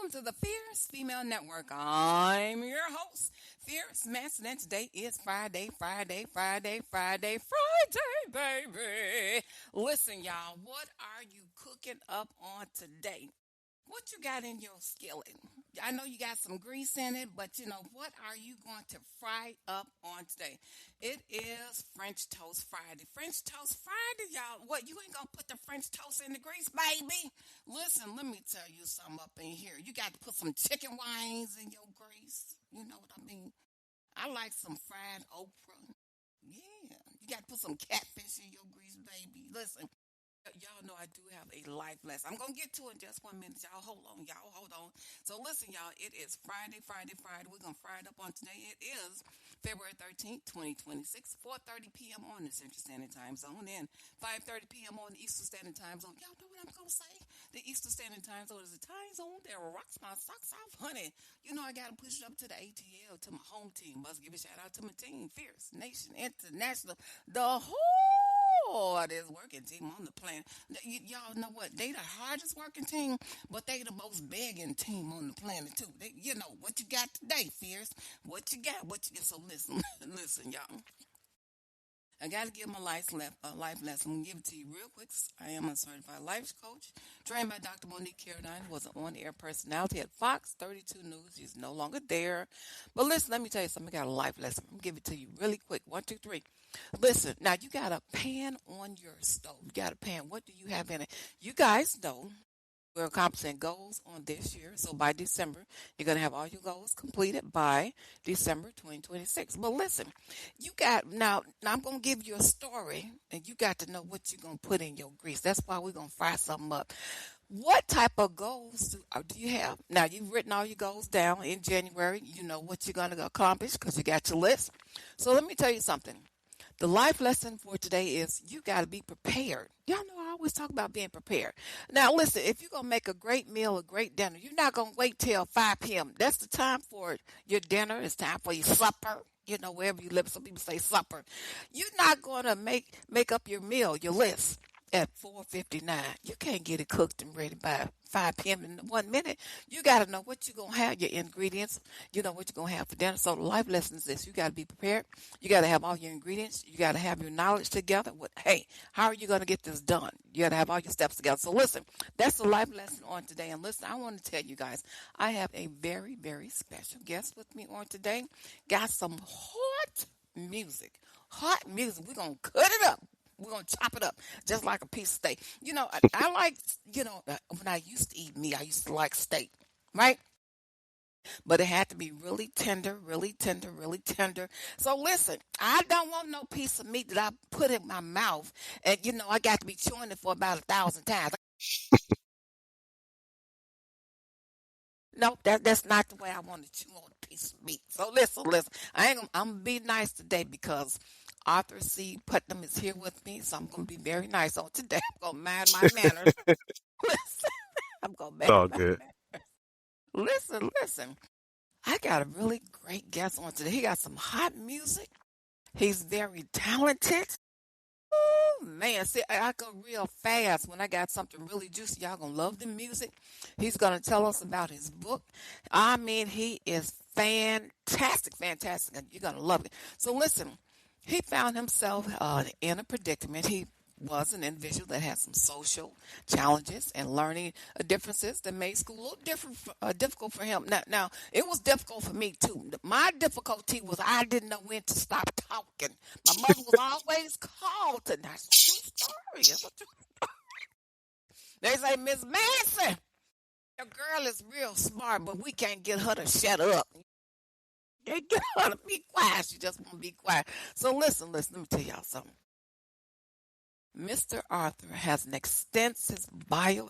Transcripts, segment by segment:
welcome to the Fierce Female Network. I'm your host, Fierce Manson, and today is Friday, baby. Listen, y'all, what are you cooking up on today? What you got in your skillet? I know you got some grease in it, but what are you going to fry up on today? It is French Toast Friday. French Toast Friday, y'all. What, you ain't going to put the French toast in the grease, baby? Listen, let me tell you something up in here. You got to put some chicken wings in your grease. You know what I mean? I like some fried okra. Yeah. You got to put some catfish in your grease, baby. Listen. Y'all know I do have a life lesson. I'm going to get to it in just 1 minute. Y'all, hold on. So listen, y'all, it is Friday. We're going to fry it up on today. It is February 13th, 2026, 4:30 p.m. on the Central Standard Time Zone and 5:30 p.m. on the Eastern Standard Time Zone. Y'all know what I'm going to say? The Eastern Standard Time Zone is a time zone that rocks my socks off, honey. You know I got to push it up to the ATL, to my home team. Must give a shout out to my team, Fierce Nation International, the whole hardest working team on the planet. Y'all know what? They the hardest working team, but they the most begging team on the planet too. What you got today, Fierce? What you got? So listen, listen, y'all. I got to give my life lesson. I'm going to give it to you real quick. I am a certified life coach, trained by Dr. Monique Carradine, who was an on-air personality at Fox 32 News. She's no longer there. But listen, let me tell you something. I got a life lesson. I'm going to give it to you really quick. 1, 2, 3. Listen, now you got a pan on your stove. You got a pan. What do you have in it? You guys know we're accomplishing goals on this year. So by December, you're going to have all your goals completed by December 2026. But listen, now I'm going to give you a story, and you got to know what you're going to put in your grease. That's why we're going to fry something up. What type of goals do you have? Now, you've written all your goals down in January. You know what you're going to accomplish because you got your list. So let me tell you something. The life lesson for today is you got to be prepared. Y'all know I always talk about being prepared. Now, listen, if you're going to make a great meal, a great dinner, you're not going to wait till 5 p.m. That's the time for your dinner. It's time for your supper. Wherever you live, some people say supper. You're not going to make up your meal, your list, at 4:59. You can't get it cooked and ready by 5 p.m. in 1 minute. You got to know what you're going to have, your ingredients. You know what you're going to have for dinner. So the life lesson is this. You got to be prepared. You got to have all your ingredients. You got to have your knowledge together. Hey, how are you going to get this done? You got to have all your steps together. So listen, that's the life lesson on today. And listen, I want to tell you guys, I have a very, very special guest with me on today. Got some hot music. We're going to cut it up. We're going to chop it up just like a piece of steak. I like, when I used to eat meat, I used to like steak, right? But it had to be really tender, really tender, really tender. So listen, I don't want no piece of meat that I put in my mouth and, I got to be chewing it for about 1,000 times. No, that's not the way I want to chew on a piece of meat. So listen. I'm going to be nice today because Arthur C. Putnam is here with me, so I'm going to be very nice on today. I'm going to mind my manners. Listen, I'm going to It's mind all my good. manners. Listen. I got a really great guest on today. He got some hot music. He's very talented. Oh, man. See, I go real fast when I got something really juicy. Y'all going to love the music. He's going to tell us about his book. I mean, he is fantastic. And you're going to love it. So listen, he found himself in a predicament. He was an individual that had some social challenges and learning differences that made school a little difficult for him. Now, it was difficult for me too. My difficulty was I didn't know when to stop talking. My mother was always called to. That's a true story. It's a true story. They say, Miss Manson, your girl is real smart, but we can't get her to shut up. Can't get her to be quiet. She just want to be quiet. So listen. Let me tell y'all something. Mr. Arthur has an extensive bio,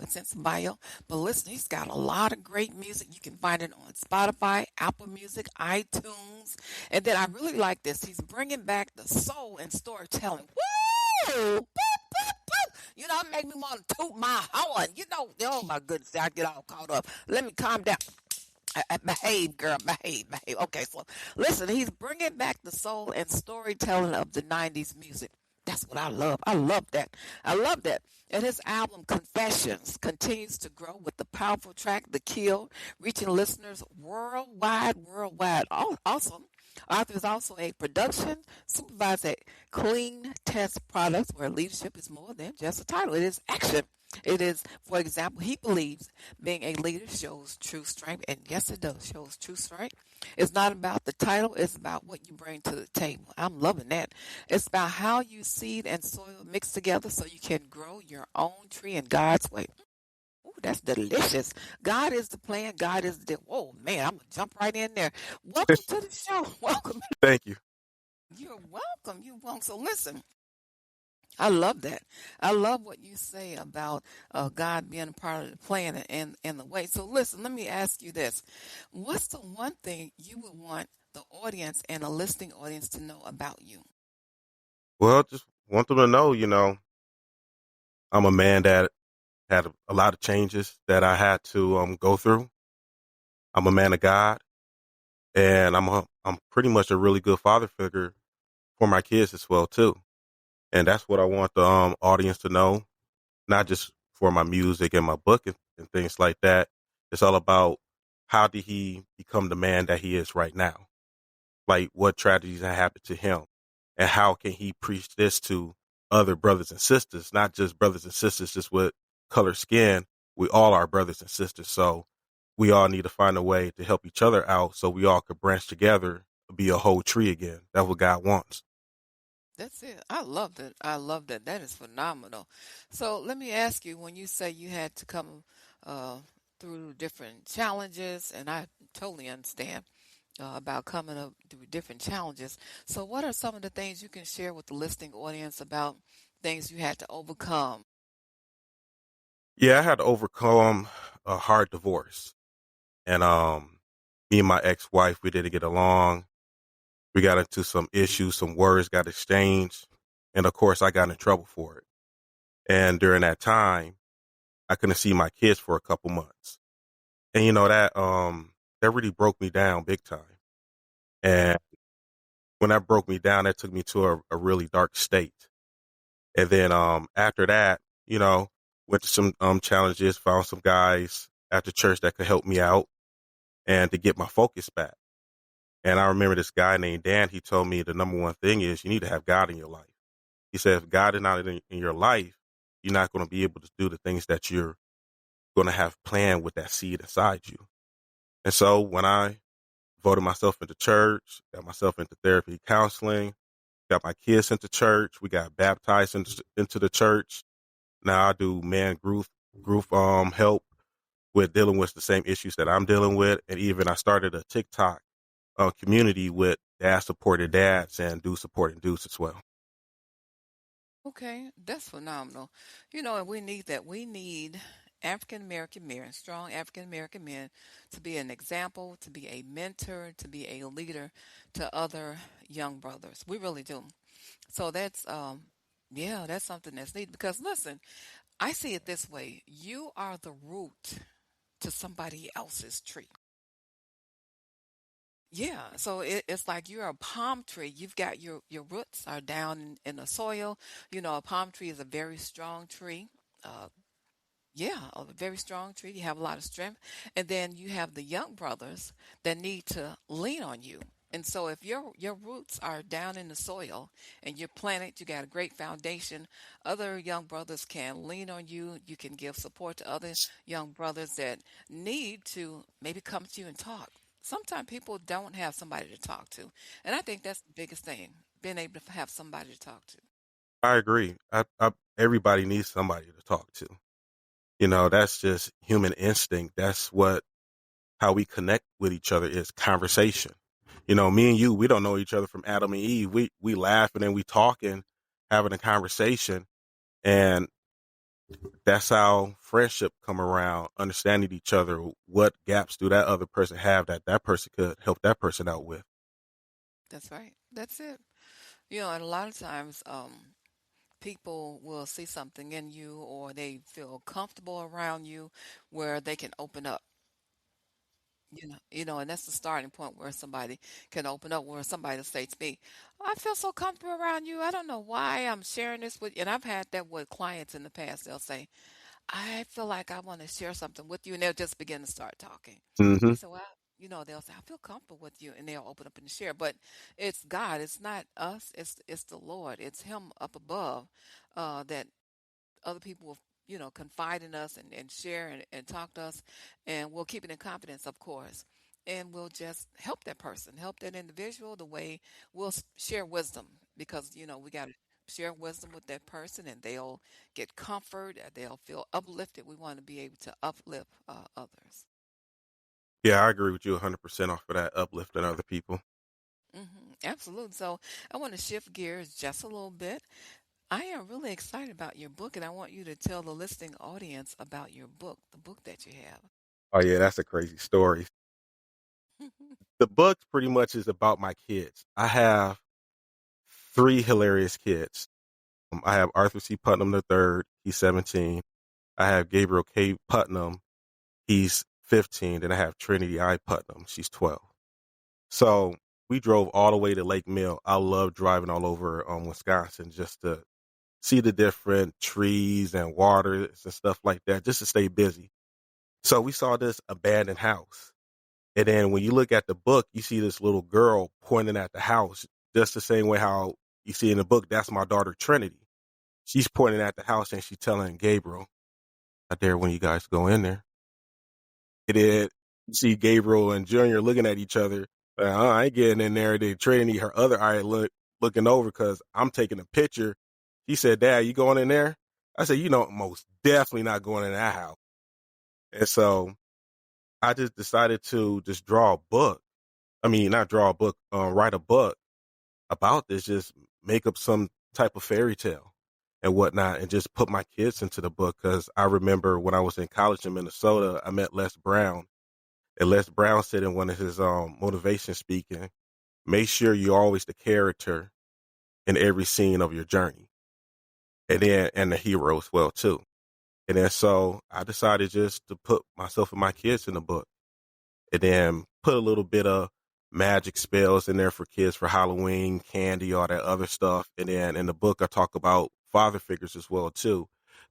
but listen, he's got a lot of great music. You can find it on Spotify, Apple Music, iTunes, and then I really like this. He's bringing back the soul and storytelling. Woo! Boop, boop, boop. It make me want to toot my horn. Oh my goodness, I get all caught up. Let me calm down. Behave, girl, behave. Okay, so listen, he's bringing back the soul and storytelling of the 90s music. That's what I love. I love that. I love that. And his album Confessions continues to grow with the powerful track The Kill, reaching listeners worldwide, worldwide. Also, Arthur is also a production supervisor at Clean Test Products, where leadership is more than just a title. It is action. It is, for example, he believes being a leader shows true strength, and yes, it does shows true strength. It's not about the title; it's about what you bring to the table. I'm loving that. It's about how you seed and soil mix together so you can grow your own tree in God's way. Ooh, that's delicious. God is the plan. God is the. Whoa, man, I'm gonna jump right in there. Welcome to the show. Welcome. Thank you. You're welcome. You're welcome. So listen, I love that. I love what you say about God being a part of the plan and the way. So listen, let me ask you this: what's the one thing you would want the audience and a listening audience to know about you? Well, just want them to know, I'm a man that had a lot of changes that I had to go through. I'm a man of God, and I'm pretty much a really good father figure for my kids as well too. And that's what I want the audience to know, not just for my music and my book and things like that. It's all about how did he become the man that he is right now? Like what tragedies have happened to him, and how can he preach this to other brothers and sisters, not just brothers and sisters just with color skin. We all are brothers and sisters, so we all need to find a way to help each other out so we all could branch together, be a whole tree again. That's what God wants. That's it. I love that. I love that. That is phenomenal. So let me ask you, when you say you had to come uh, through different challenges, and I totally understand about coming up through different challenges. So what are some of the things you can share with the listening audience about things you had to overcome? Yeah, I had to overcome a hard divorce, and me and my ex-wife, we didn't get along. We got into some issues, some words got exchanged, and of course, I got in trouble for it. And during that time, I couldn't see my kids for a couple months. And that really broke me down big time. And when that broke me down, that took me to a really dark state. And then after that, went to some challenges, found some guys at the church that could help me out and to get my focus back. And I remember this guy named Dan, he told me the number one thing is you need to have God in your life. He said, if God is not in your life, you're not going to be able to do the things that you're going to have planned with that seed inside you. And so when I voted myself into church, got myself into therapy, counseling, got my kids into church, we got baptized into the church. Now I do man group help with dealing with the same issues that I'm dealing with. And even I started a TikTok community with dad supported dads and do supporting dudes as well. Okay, that's phenomenal. And we need that. We need African American men, strong African American men, to be an example, to be a mentor, to be a leader to other young brothers. We really do. So yeah, that's something that's needed. Because listen, I see it this way: you are the root to somebody else's tree. Yeah, so it's like you're a palm tree. You've got your roots are down in the soil. A palm tree is a very strong tree. Uh, yeah, a very strong tree. You have a lot of strength. And then you have the young brothers that need to lean on you. And so if your roots are down in the soil and you're planted, you got a great foundation, other young brothers can lean on you. You can give support to other young brothers that need to maybe come to you and talk. Sometimes people don't have somebody to talk to. And I think that's the biggest thing, being able to have somebody to talk to. I agree. Everybody needs somebody to talk to. That's just human instinct. That's how we connect with each other is conversation. Me and you, we don't know each other from Adam and Eve. We laughing and we talking, having a conversation, and that's how friendship come around. Understanding each other. What gaps do that other person have that person could help that person out with? That's right. That's it. And a lot of times, people will see something in you or they feel comfortable around you where they can open up. and that's the starting point where somebody can open up, where somebody will say to me, I feel so comfortable around you. I don't know why I'm sharing this with you. And I've had that with clients in the past. They'll say, I feel like I want to share something with you. And they'll just begin to start talking. Hmm. They say, well, they'll say, I feel comfortable with you. And they'll open up and share. But it's God. It's not us. It's the Lord. It's Him up above that other people will confide in us and share and talk to us, and we'll keep it in confidence, of course, and we'll just help that person, help that individual, the way we'll share wisdom, because we got to share wisdom with that person, and they'll get comfort, they'll feel uplifted. We want to be able to uplift others. Yeah, I agree with you 100% off of that uplifting other people. Absolutely. So I want to shift gears just a little bit. I am really excited about your book, and I want you to tell the listening audience about your book, the book that you have. Oh yeah, that's a crazy story. The book pretty much is about my kids. I have three hilarious kids. I have Arthur C. Putnam III. He's 17. I have Gabriel K. Putnam. He's 15. Then I have Trinity I. Putnam. She's 12. So we drove all the way to Lake Mill. I love driving all over Wisconsin just to see the different trees and waters and stuff like that, just to stay busy. So we saw this abandoned house. And then when you look at the book, you see this little girl pointing at the house, just the same way how you see in the book, that's my daughter Trinity. She's pointing at the house and she's telling Gabriel, I dare when you guys go in there. And then you see Gabriel and Junior looking at each other. I ain't getting in there. Then Trinity, her other eye looking over because I'm taking a picture. She said, Dad, you going in there? I said, most definitely not going in that house. And so I just decided to just draw a book. I mean, not draw a book, write a book about this, just make up some type of fairy tale and whatnot, and just put my kids into the book. Because I remember when I was in college in Minnesota, I met Les Brown, and Les Brown said in one of his motivation speaking, make sure you're always the character in every scene of your journey, and the hero as well too. And then so I decided just to put myself and my kids in the book, and then put a little bit of magic spells in there for kids for Halloween, candy, all that other stuff. And then in the book, I talk about father figures as well too.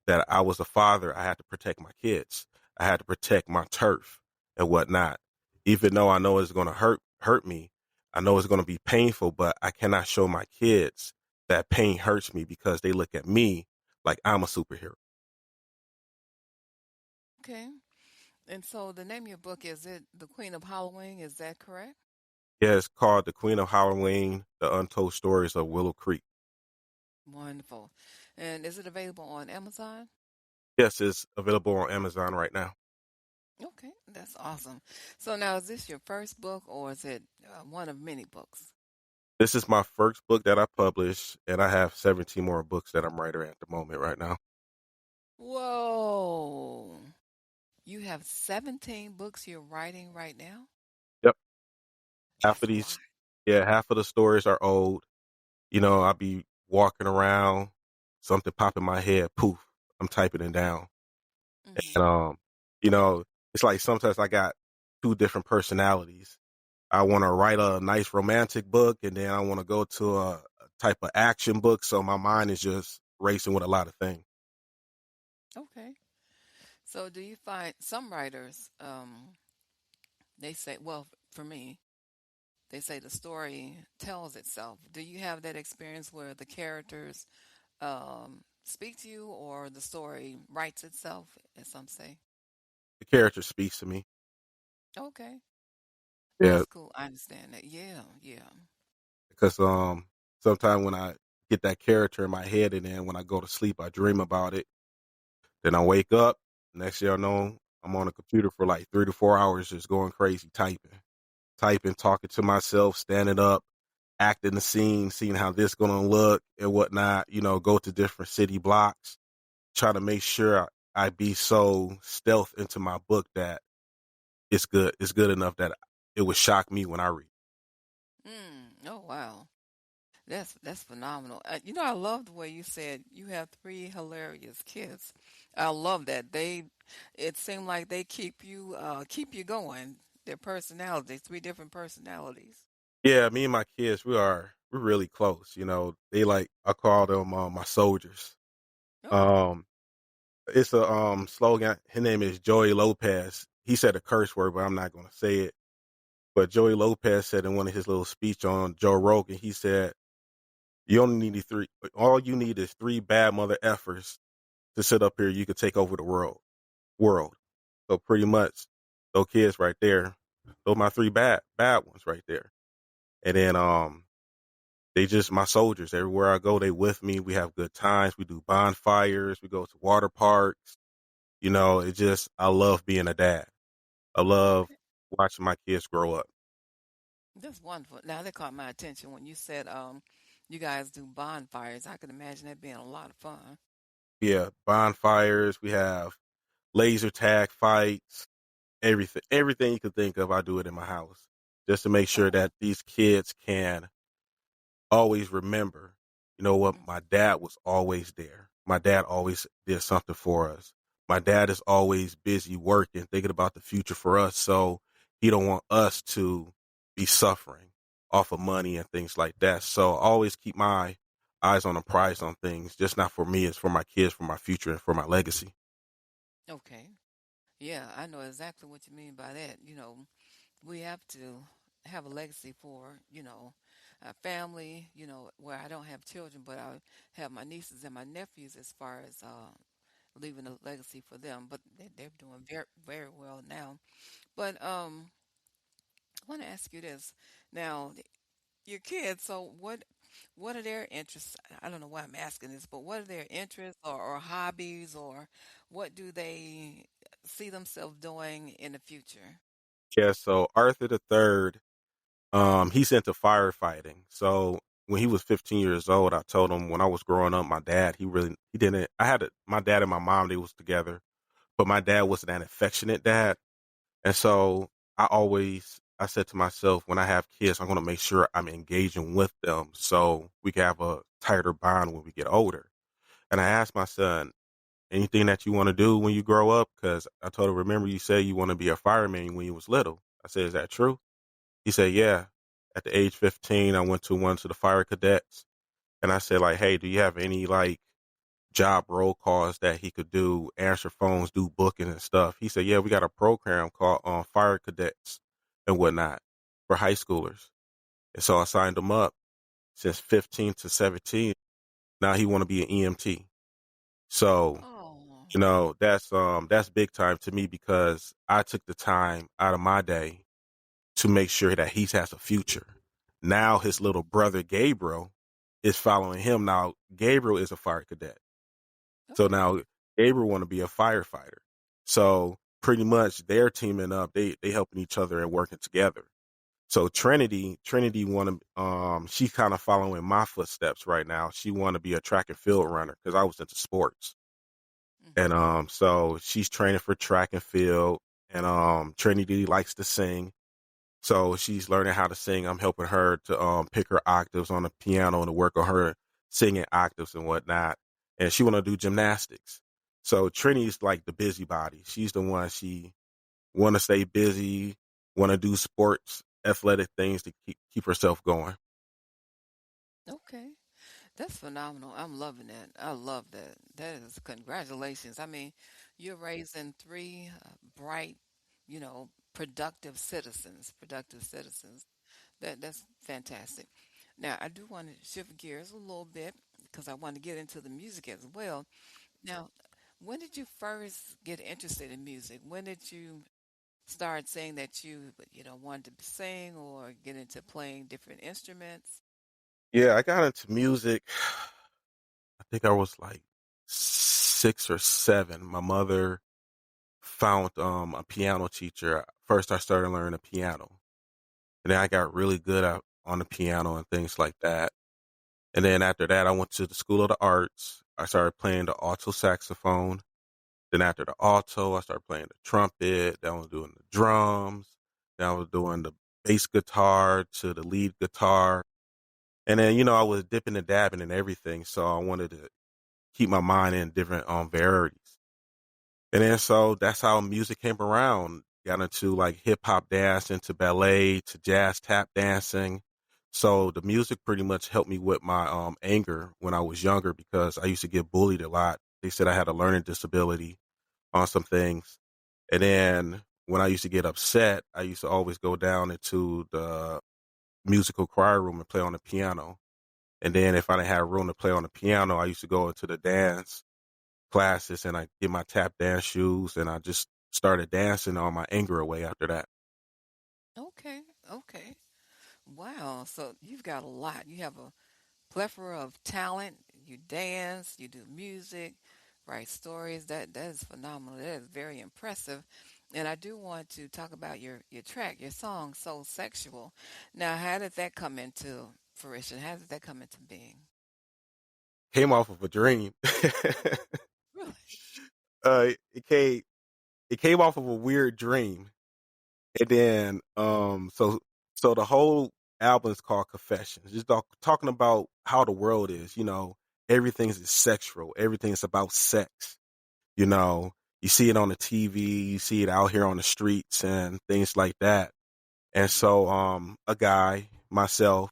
That I was a father, I had to protect my kids. I had to protect my turf and whatnot. Even though I know it's going to hurt me, I know it's going to be painful, but I cannot show my kids that pain hurts me because they look at me like I'm a superhero. Okay. And so the name of your book, is it The Queen of Halloween? Is that correct? Yeah, it's called The Queen of Halloween: The Untold Stories of Willow Creek. Wonderful. And is it available on Amazon? Yes, it's available on Amazon right now. Okay, that's awesome. So now, is this your first book, or is it one of many books? This is my first book that I published, and I have 17 more books that I'm writing at the moment right now. Whoa. You have 17 books you're writing right now? Yep. Half That's of a lot. these, yeah, half of the stories are old. I'll be walking around, something pop in my head, poof, I'm typing it down. And, Hmm. you know, it's like sometimes I got two different personalities. I want to write a nice romantic book, and then I want to go to a type of action book. So my mind is just racing with a lot of things. Okay. So do you find some writers, they say, well, for me, they say the story tells itself. Do you have that experience where the characters speak to you, or the story writes itself, as some say? The character speaks to me. Okay. Yeah, That's cool. I understand that. Yeah, yeah. because sometimes when I get that character in my head, and then when I go to sleep, I dream about it. Then I wake up. Next thing I know, I'm on a computer for like 3 to 4 hours, just going crazy, typing, talking to myself, standing up, acting the scene, seeing how this gonna look and whatnot. Go to different city blocks, try to make sure I be so stealth into my book that it's good. It's good enough that it would shock me when I read. Oh, wow. That's phenomenal. I love the way you said you have three hilarious kids. I love that. It seemed like they keep you going. Their personalities, three different personalities. Yeah, me and my kids, we're really close. You know, they like I call them my soldiers. Okay. Um, it's a slogan. His name is Joey Lopez. He said a curse word, but I'm not going to say it. But Joey Lopez said in one of his little speech on Joe Rogan, he said, "You only need three. All you need is three bad mother effers to sit up here. You could take over the world." So pretty much, those kids right there, those my three bad ones right there. And then they just my soldiers. Everywhere I go, they with me. We have good times. We do bonfires. We go to water parks. You know, it just I love being a dad. I love Okay. watching my kids grow up. That's wonderful. Now that caught my attention when you said you guys do bonfires. I can imagine that being a lot of fun. Yeah, bonfires. We have laser tag fights. Everything you can think of, I do it in my house just to make sure Oh. that these kids can always remember, you know what, Mm. my dad was always there. My dad always did something for us. My dad is always busy working, thinking about the future for us. So he don't want us to be suffering off of money and things like that. So I always keep my eyes on the prize on things, just not for me, it's for my kids, for my future, and for my legacy. Okay. Yeah, I know exactly what you mean by that. We have to have a legacy for, our family, where I don't have children, but I have my nieces and my nephews as far as leaving a legacy for them. But they're doing very, very well now. But I want to ask you this. Now, your kids, so what are their interests? I don't know why I'm asking this, but what are their interests or hobbies, or what do they see themselves doing in the future? Yeah, so Arthur the third, he's into firefighting. So when he was 15 years old, I told him when I was growing up, my dad, he didn't, my dad and my mom, they was together, but my dad wasn't an affectionate dad. And so I said to myself, when I have kids, I'm going to make sure I'm engaging with them so we can have a tighter bond when we get older. And I asked my son, anything that you want to do when you grow up? Cause I told him, remember you said you want to be a fireman when you was little. I said, is that true? He said, yeah. At the age 15, I went to one to the fire cadets and I said like, hey, do you have any like job roll calls that he could do, answer phones, do booking and stuff? He said, yeah, we got a program called fire cadets and whatnot for high schoolers. And so I signed him up since 15 to 17. Now he want to be an EMT. So, Oh, you know, that's big time to me because I took the time out of my day to make sure that he has a future. Now his little brother Gabriel is following him. Now Gabriel is a fire cadet. So okay. now Gabriel want to be a firefighter. So pretty much they're teaming up. They helping each other and working together. So Trinity want to she kind of following my footsteps right now. She want to be a track and field runner because I was into sports. And Hmm. so she's training for track and field and Trinity likes to sing. So she's learning how to sing. I'm helping her to pick her octaves on the piano and to work on her singing octaves and whatnot. And she want to do gymnastics. So Trinity's like the busybody. She's the one she want to stay busy, want to do sports, athletic things to keep herself going. Okay. That's phenomenal. I'm loving that. I love that. That is congratulations. I mean, you're raising three bright, productive citizens. Productive citizens. That's fantastic. Now, I do want to shift gears a little bit because I want to get into the music as well. Now, when did you first get interested in music? When did you start saying that you wanted to sing or get into playing different instruments? Yeah, I got into music. I think I was like 6 or 7. My mother found a piano teacher. First, I started learning the piano, and then I got really good on the piano and things like that. And then after that, I went to the School of the Arts. I started playing the alto saxophone. Then after the alto, I started playing the trumpet. Then I was doing the drums. Then I was doing the bass guitar to the lead guitar. And then, you know, I was dipping and dabbing and everything. So I wanted to keep my mind in different varieties. And then so that's how music came around. got into like hip hop dancing to ballet to jazz tap dancing. So the music pretty much helped me with my anger when I was younger because I used to get bullied a lot. They said I had a learning disability on some things. And then when I used to get upset, I used to always go down into the musical choir room and play on the piano. And then if I didn't have room to play on the piano, I used to go into the dance classes and I get my tap dance shoes and I just started dancing all my anger away after that. Okay, okay. Wow. So you've got a lot. You have a plethora of talent. You dance, you do music, write stories. That is phenomenal. That is very impressive. And I do want to talk about your track, your song, "So Sexual." Now, how did that come into fruition? How did that come into being? Came off of a dream. Really? It came off of a weird dream. And then so the whole album is called Confessions. Just talking about how the world is, everything is sexual. Everything is about sex. You know, you see it on the TV, you see it out here on the streets and things like that. And so a guy, myself,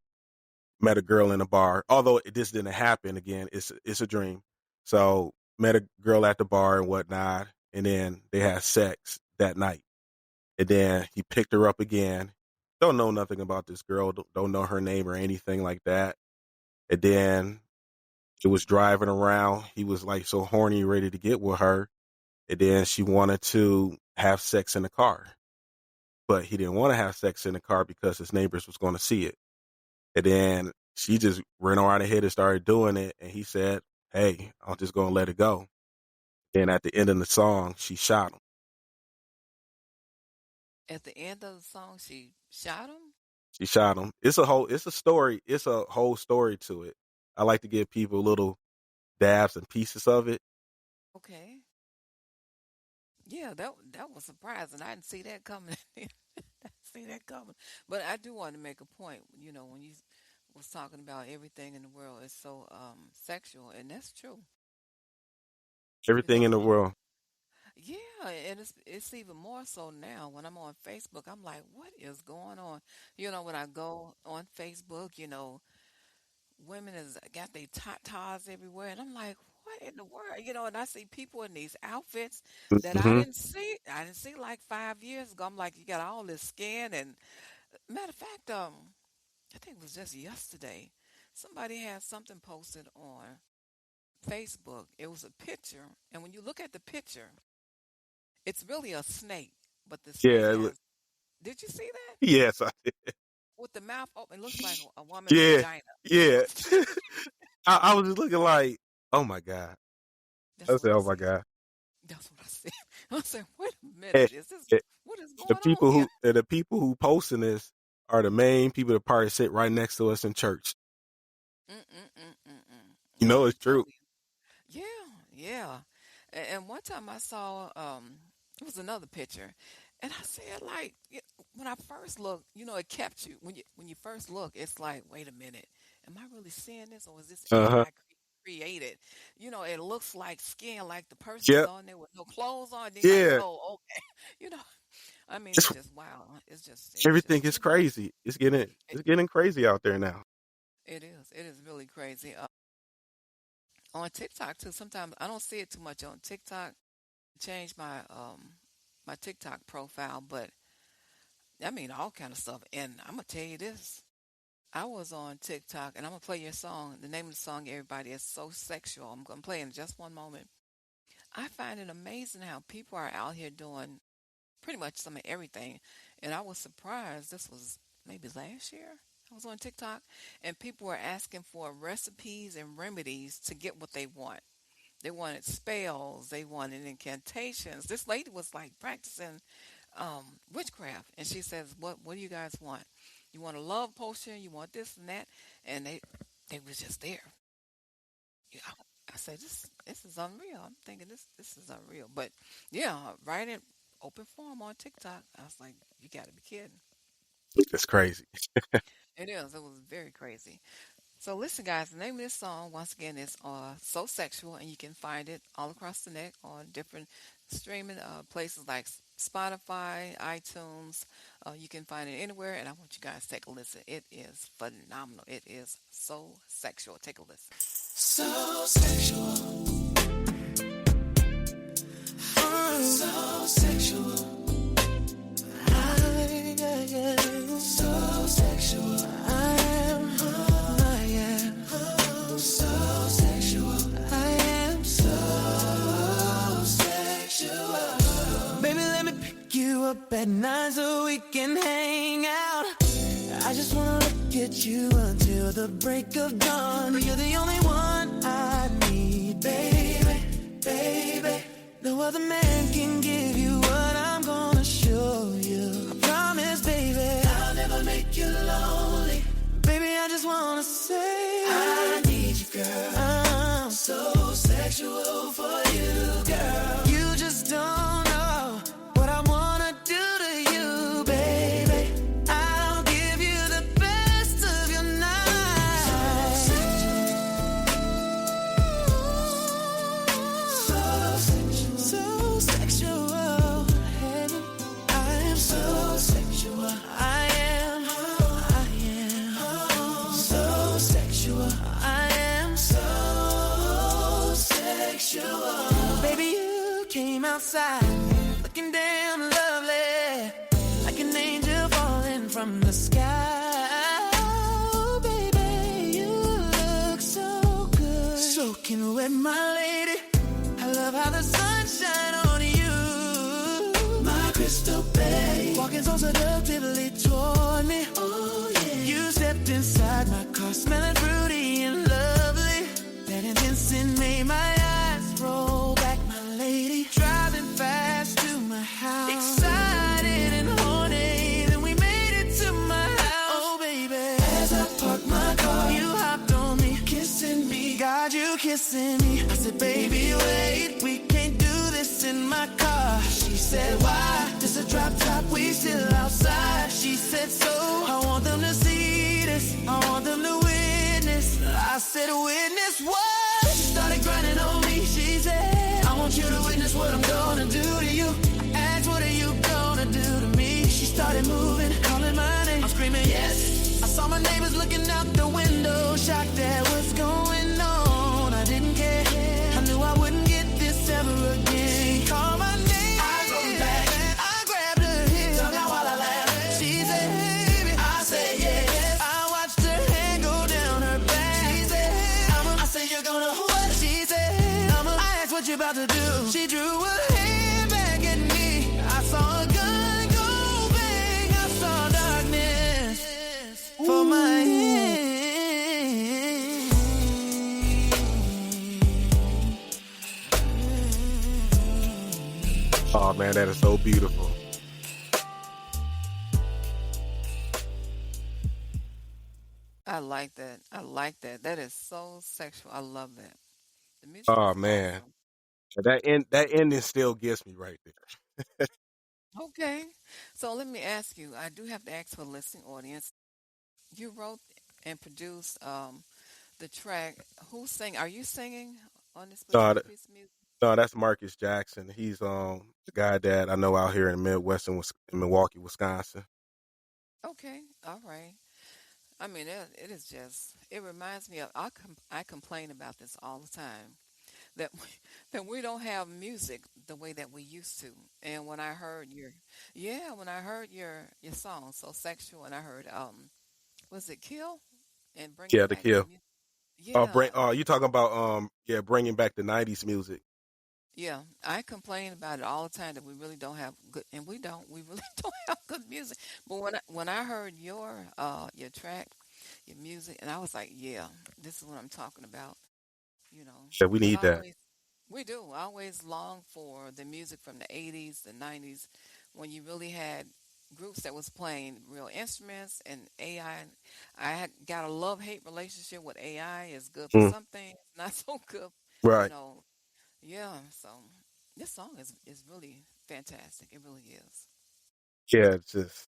met a girl in a bar. Although this didn't happen again, it's a dream. So met a girl at the bar and whatnot, and then they had sex that night. And then he picked her up again. Don't know nothing about this girl. Don't know her name or anything like that. And then it was driving around. He was like so horny, ready to get with her. And then she wanted to have sex in the car, but he didn't want to have sex in the car because his neighbors was going to see it. And then she just ran around ahead and started doing it. And he said, "Hey, I'm just going to let it go." And at the end of the song, she shot him. At the end of the song, she shot him? She shot him. It's a story. It's a whole story to it. I like to give people little dabs and pieces of it. Okay. Yeah, that was surprising. I didn't see that coming. I didn't see that coming. But I do want to make a point. When you was talking about everything in the world is so sexual, and that's true. Everything in the Um, world. yeah, and it's even more so now when I'm on Facebook. I'm like, what is going on? When I go on Facebook, women has got their tatas everywhere, and I'm like, what in the world? And I see people in these outfits that I Hmm. didn't see. I didn't see like 5 years ago. I'm like, you got all this skin, and matter of fact, I think it was just yesterday. Somebody had something posted on Facebook. It was a picture, and when you look at the picture, it's really a snake, but the snake Yeah. has. Did you see that? Yes. With the mouth open, it looks like a woman's Yeah. vagina. Yeah. I was just looking like, oh my God. I That's what said, I oh my said. God. That's what I said. I said, wait a And, minute, is this and what is the going on people here? who posting this are the main people that probably sit right next to us in church. You I'm know gonna it's tell true. you. Yeah, yeah. And one time I saw it was another picture, and I said like when I first looked, it kept you when you first look, it's like, wait a minute, am I really seeing this or is this Uh-huh. AI created? It looks like skin, like the person's Yep. on there with no clothes on. Then you're like, Yeah. oh, okay, you know. I mean, it's It's, just wow. It's everything just is too much. crazy. It's getting crazy out there now. It is. It is really crazy. On TikTok too. Sometimes I don't see it too much on TikTok. Change my TikTok profile, but I mean all kind of stuff. And I'm gonna tell you this. I was on TikTok, and I'm gonna play your song. The name of the song, everybody, is "So Sexual." I'm gonna play in just one moment. I find it amazing how people are out here doing pretty much some of everything. And I was surprised. This was maybe last year. I was on TikTok, and people were asking for recipes and remedies to get what they want. They wanted spells, they wanted incantations. This lady was like practicing witchcraft, and she says, "What do you guys want? You want a love potion? You want this and that?" And they was just there. Yeah, I said, "This is unreal." I'm thinking this is unreal, but yeah, right in open forum on TikTok, I was like, "You got to be kidding!" It's crazy. It is. It was very crazy. So listen, guys, the name of this song once again is "So Sexual," and you can find it all across the net on different streaming places like Spotify, iTunes. You can find it anywhere, and I want you guys to take a listen. It is phenomenal. It is so sexual. Take a listen. So sexual, so sexual. I am so sexual. I am so sexual. I am so sexual. Baby, let me pick you up at night so we can hang out. I just wanna look at you until the break of dawn. You're the only one I need, baby, baby. No other man can give you what I'm gonna show you. I promise, baby, I'll never make you lonely. Baby, I just wanna say I need you, girl. I'm so sexual for you, girl. You just don't know what I wanna do to you, baby. I'll give you the best of your night. So sexual, so sexual. Hey, I am so sexual. I am so sexual. I am so sexual. Baby, you came outside looking damn lovely, like an angel falling from the sky. Oh, baby, you look so good, soaking wet, my lady. I love how the sun shine on you, my crystal babe. Walking so seductively toward me. Oh yeah. You stepped inside my car, smelling fruity and lovely. That instant made my eyes roll back, my lady. Driving fast to my house, excited and horny. Then we made it to my house. Oh baby, as I parked my car, you hopped on me, kissing me. Got you kissing me. I said, baby, wait, we can't do this in my car. She said, why? This a drop top, we still outside. She said, so I want them to see this, I want them to witness. I said, witness what? She started grinding on me. She said, I want you to witness what I'm gonna do to you. I asked, what are you gonna do to me? She started moving, calling my name. I'm screaming, yes. I saw my neighbors looking out the window, shocked at what's going on. I didn't care, I knew I wouldn't get this ever again. She called my name, I go back, I grabbed her heel, tongue out while I laughed. She said, baby, I said yes. I watched her hand go down her back. She said, I said, you're gonna what? She said, I asked, what you about to do? She drew her hand back at me. I saw a gun go bang, I saw darkness for my hand. Oh man, that is so beautiful. I like that. I like that. That is so sexual. I love that. The music Oh is man, awesome. that ending still gets me right there. Okay. So let me ask you, I do have to ask for the listening audience. You wrote and produced the track. Who's singing? Are you singing on this No, particular piece of music? no, that's Marcus Jackson. He's the guy that I know out here in Midwestern, in Milwaukee, Wisconsin. Okay. All right. I mean, it is just, it reminds me of, I complain about this all the time, that that we don't have music the way that we used to. And when I heard yeah, when I heard your song, So Sexual, and I heard, was it Kill? And bringing Yeah, the back the kill. music. Oh, Yeah, you talking about yeah, bringing back the '90s music. yeah. I complain about it all the time that we really don't have good, and we really don't have good music. But when I heard your track, your music, and I was like, yeah, this is what I'm talking about, you know, Yeah, we because need that. we do. I always long for the music from the 80s, the 90s, when you really had groups that was playing real instruments and AI. I had got a love-hate relationship with AI. It's good for Mm, some things, not so good, you right. know. Yeah, so this song is really fantastic. It really is. Yeah, it just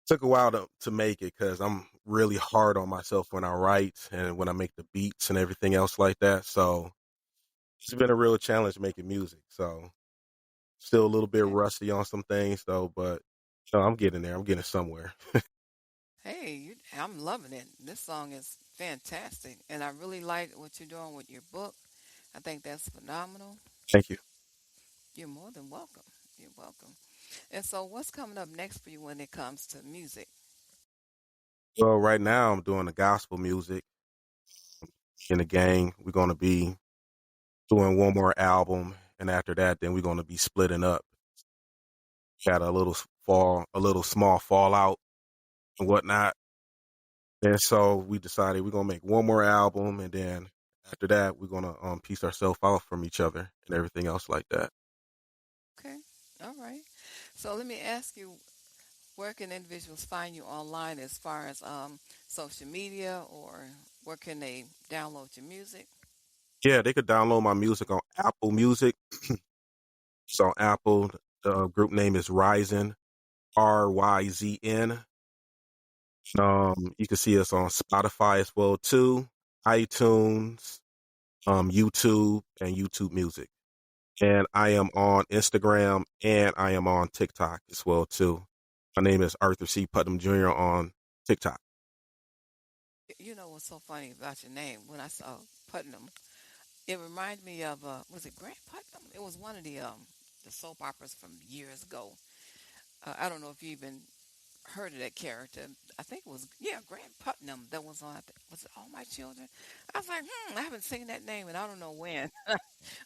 took a while to make it because I'm really hard on myself when I write and when I make the beats and everything else like that. So it's been a real challenge making music. So Still a little bit Okay. rusty on some things though, but no, I'm getting there. I'm getting somewhere. Hey, I'm loving it. This song is fantastic, and I really like what you're doing with your book. I think that's phenomenal. Thank you. You're more than welcome. You're welcome. And so, what's coming up next for you when it comes to music? Well, right now I'm doing the gospel music in the gang. We're going to be doing one more album, and after that, then we're going to be splitting up. Had a little small fallout and whatnot, and so we decided we're gonna make one more album, and then after that, we're gonna piece ourselves out from each other and everything else like that. Okay. All right. So, let me ask you, where can individuals find you online as far as social media, or where can they download your music? Yeah, they could download my music on Apple Music. It's on Apple. The group name is Ryzen, RYZN. You can see us on Spotify as well too, iTunes, YouTube, and YouTube Music. And I am on Instagram and I am on TikTok as well too. My name is Arthur C. Putnam Jr. on TikTok. You know what's so funny about your name? When I saw Putnam, it reminded me of was it Grant Putnam? It was one of the soap operas from years ago. I don't know if you even heard of that character. I think it was, yeah, Grant Putnam that was on. Was it All My Children? I was like, I haven't seen that name and I don't know when.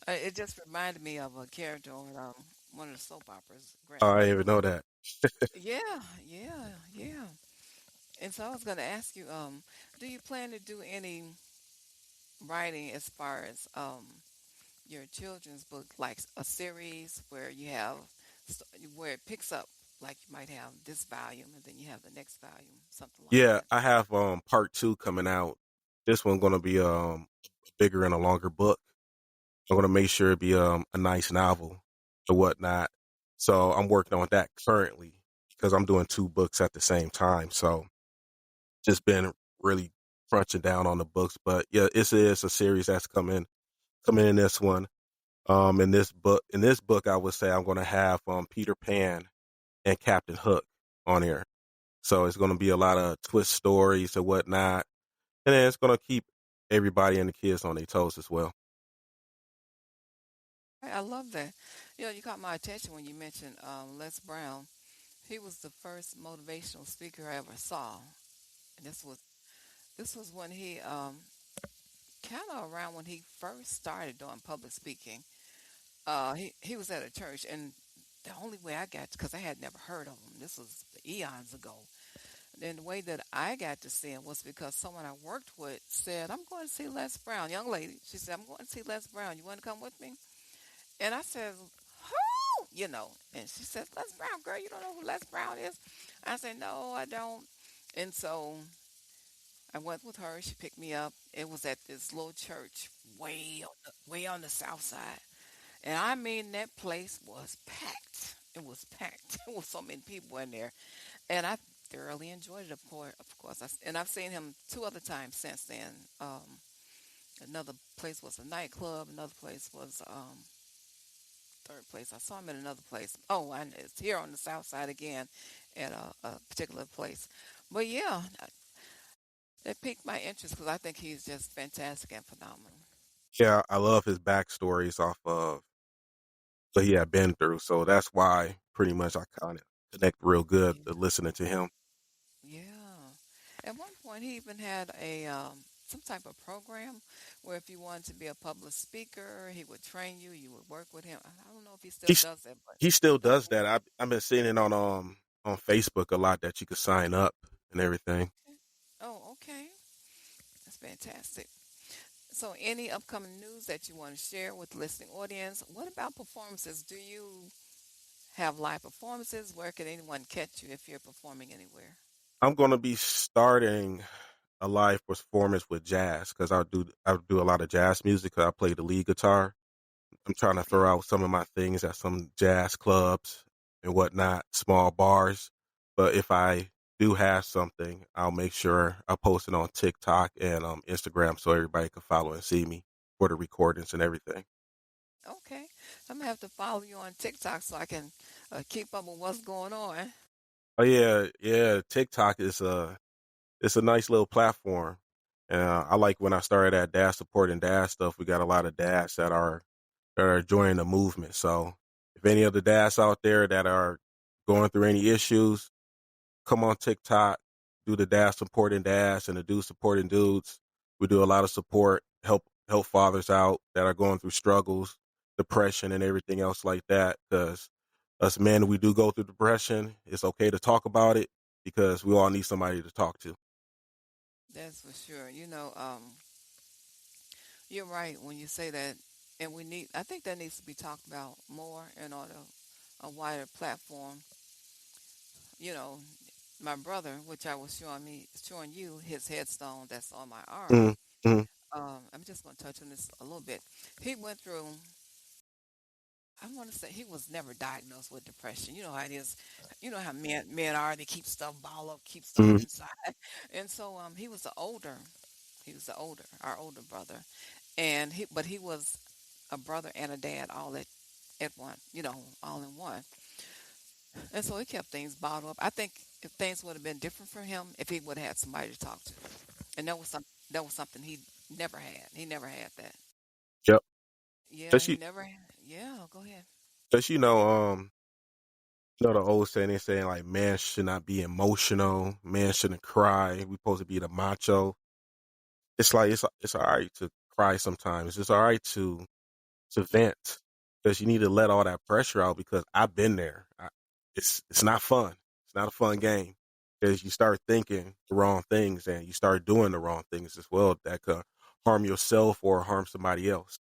It just reminded me of a character on one of the soap operas, Grant I didn't even Putnam. know that. Yeah, yeah, yeah. And so I was going to ask you, do you plan to do any writing as far as your children's book, like a series where you have where it picks up, like you might have this volume and then you have the next volume, something like Yeah, that. I have part two coming out. This one gonna be bigger and a longer book. I'm gonna make sure it be a nice novel or whatnot. So I'm working on that currently because I'm doing two books at the same time. So just been really crunching down on the books. But yeah, it's a series that's coming in this one. In this book, I would say I'm going to have Peter Pan and Captain Hook on here. So it's going to be a lot of twist stories and whatnot, and then it's going to keep everybody and the kids on their toes as well. I love that. You know, you caught my attention when you mentioned Les Brown. He was the first motivational speaker I ever saw, and this was when he kind of around when he first started doing public speaking. He was at a church, and the only way I got, because I had never heard of him, this was eons ago. And the way that I got to see him was because someone I worked with said, "I'm going to see Les Brown." Young lady, she said, "I'm going to see Les Brown. You want to come with me?" And I said, "Who?" You know. And she said, "Les Brown, girl. You don't know who Les Brown is?" I said, "No, I don't." And so I went with her. She picked me up. It was at this little church way on the south side. And I mean, that place was packed. It was packed. There was so many people in there. And I thoroughly enjoyed it, of course. And I've seen him two other times since then. Another place was a nightclub. Another place was third place. I saw him in another place. Oh, and it's here on the south side again at a particular place. But yeah, that piqued my interest because I think he's just fantastic and phenomenal. Yeah, I love his backstories off of what he had been through. So that's why pretty much I kind of connect real good Yeah. to listening to him. Yeah. At one point, he even had a some type of program where if you wanted to be a public speaker, he would train you. You would work with him. I don't know if he still He's does that, but he still oh, does that. I've been seeing it on Facebook a lot that you could sign up and everything. okay. Oh, okay. That's fantastic. So, any upcoming news that you want to share with the listening audience? What about performances? Do you have live performances? Where can anyone catch you if you're performing anywhere? I'm gonna be starting a live performance with jazz because I do a lot of jazz music. 'Cause I play the lead guitar. I'm trying to throw Okay. out some of my things at some jazz clubs and whatnot, small bars. But if I do have something, I'll make sure I post it on TikTok and Instagram so everybody can follow and see me for the recordings and everything. Okay. I'm gonna have to follow you on TikTok so I can keep up with what's going on. Oh yeah, yeah. TikTok is it's a nice little platform, and I like when I started at dad support and dad stuff. We got a lot of dads that are joining the movement. So if any of the dads out there that are going through any issues, come on TikTok, do the dad supporting dads and the dudes supporting dudes. We do a lot of support, help fathers out that are going through struggles, depression, and everything else like that. Because us men, we do go through depression. It's okay to talk about it because we all need somebody to talk to. That's for sure. You're right when you say that, and I think that needs to be talked about more and on a wider platform. You know, my brother, which I was showing you his headstone that's on my arm. Mm, mm, I'm just going to touch on this a little bit. He went through. I want to say he was never diagnosed with depression. You know how it is. You know how men are. They keep stuff bottled up, keep stuff mm. inside. And so he was the older. He was our older brother, and he was a brother and a dad all at one. All in one. And so he kept things bottled up. I think if things would have been different for him if he would have had somebody to talk to, and that was something he never had. He never had that. Yep. Yeah, Cause he you, never. Yeah, go ahead. cause the old saying, they saying like, man should not be emotional, man shouldn't cry. We supposed to be the macho. It's like it's all right to cry sometimes. It's all right to vent because you need to let all that pressure out. Because I've been there. It's not fun. It's not a fun game because you start thinking the wrong things and you start doing the wrong things as well that could harm yourself or harm somebody else.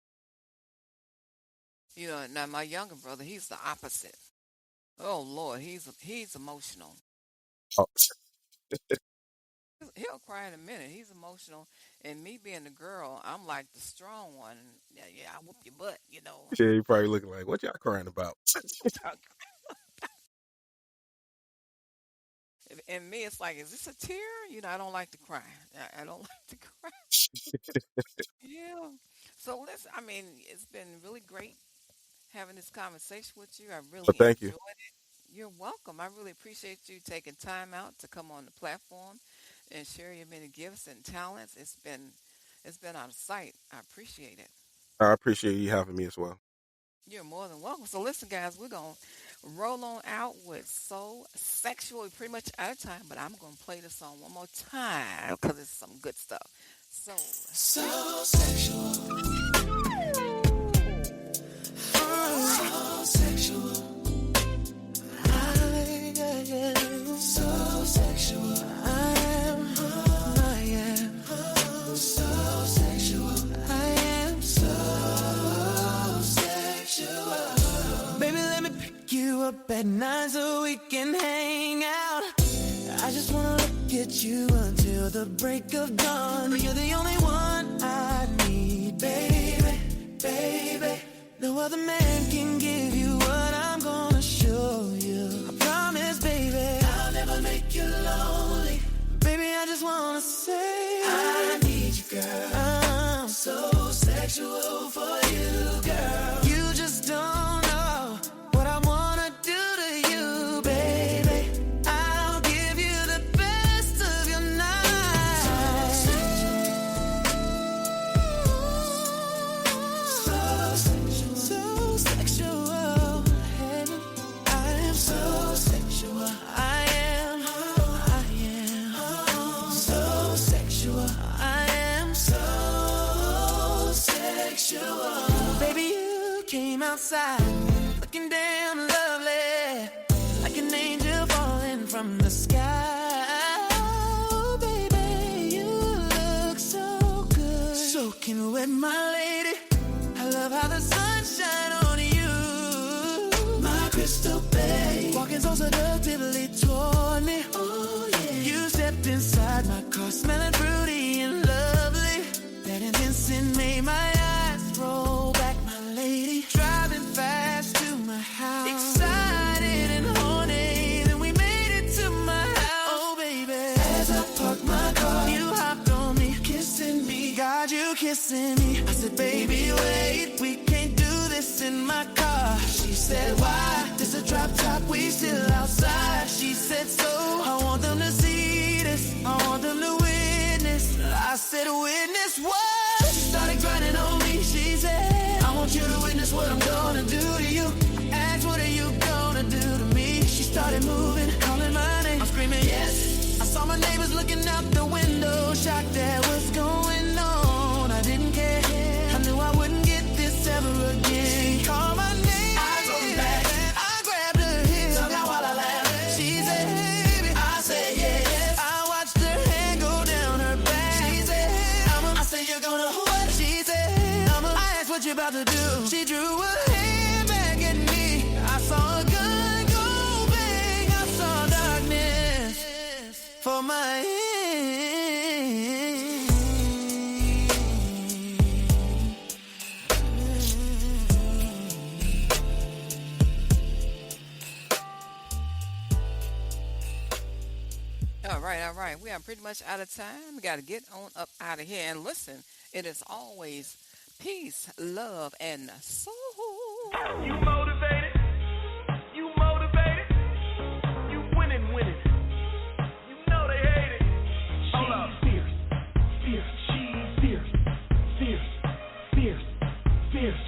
Now my younger brother, he's the opposite. Oh Lord, he's emotional. Oh, He'll cry in a minute. He's emotional, and me being the girl, I'm like the strong one. Yeah, yeah, I whoop your butt. yeah, you probably looking like, what y'all crying about? And me, it's like, is this a tear? I don't like to cry. I don't like to cry. Yeah. So listen, I mean, it's been really great having this conversation with you. I So really thank you. enjoyed it. You're welcome. I really appreciate you taking time out to come on the platform and share your many gifts and talents. It's been out of sight. I appreciate it. I appreciate you having me as well. You're more than welcome. So listen, guys, we're gonna roll on out with Soul Sexual. We're pretty much out of time, but I'm gonna play the song one more time because it's some good stuff. So sexual. So sexual. I am so sexual. I am so sexual. I am so sexual. Baby, let me pick you up at 9 so we can hang out. I just wanna look at you until the break of dawn. You're the only one I need, baby, baby. No other man can give you what I'm gonna show you. I promise, baby, I'll never make you lonely. Baby, I just wanna say I need you, girl. I'm so sexual for you, girl. You just don't know what I wanna do to you, baby. I'll give you the best of your night. So sexual, so sexual. I am so sexual. I am so sexual. I am so sexual. Baby, you came outside looking damn lovely, like an angel falling from the sky. Oh, baby, you look so good, soaking wet, my lady. I love how the sun shine on you, my crystal babe. Walking so seductively toward me. Oh yeah. You stepped inside my car, smelling fruity and lovely. That instant made my eyes roll back, my lady. Driving fast to my house, excited and horny. Then we made it to my house. Oh baby, as I parked my car, you hopped on me, kissing me. God, you kissing me. I said, baby, wait, we can't do this this in my car. She said, why? This a drop top, we still outside. She said, so I want them to see this, I want them to witness. I said, witness what? She started grinding on me. She said, I want you to witness what I'm gonna do to you. Ask, what are you gonna do to me? She started moving, calling my name. I'm screaming, yes. I saw my neighbors looking out the window, shocked at what's going on. I didn't care. I knew I wouldn't get this ever again. She called my name. I go back. I grabbed her heel. Tongue out while I laughed. She said, baby. I said, yes. I watched her hand go down her back. She said, I said, you're gonna what? She said, I asked what you about to do. She drew her hand back at me. I saw a gun go bang. I saw darkness for my end. All right. We are pretty much out of time. We got to get on up out of here. And listen, it is always peace, love, and soul. You motivated. You motivated. You winning. You know they hate it. Hold up. Fierce. She's fierce. Fierce.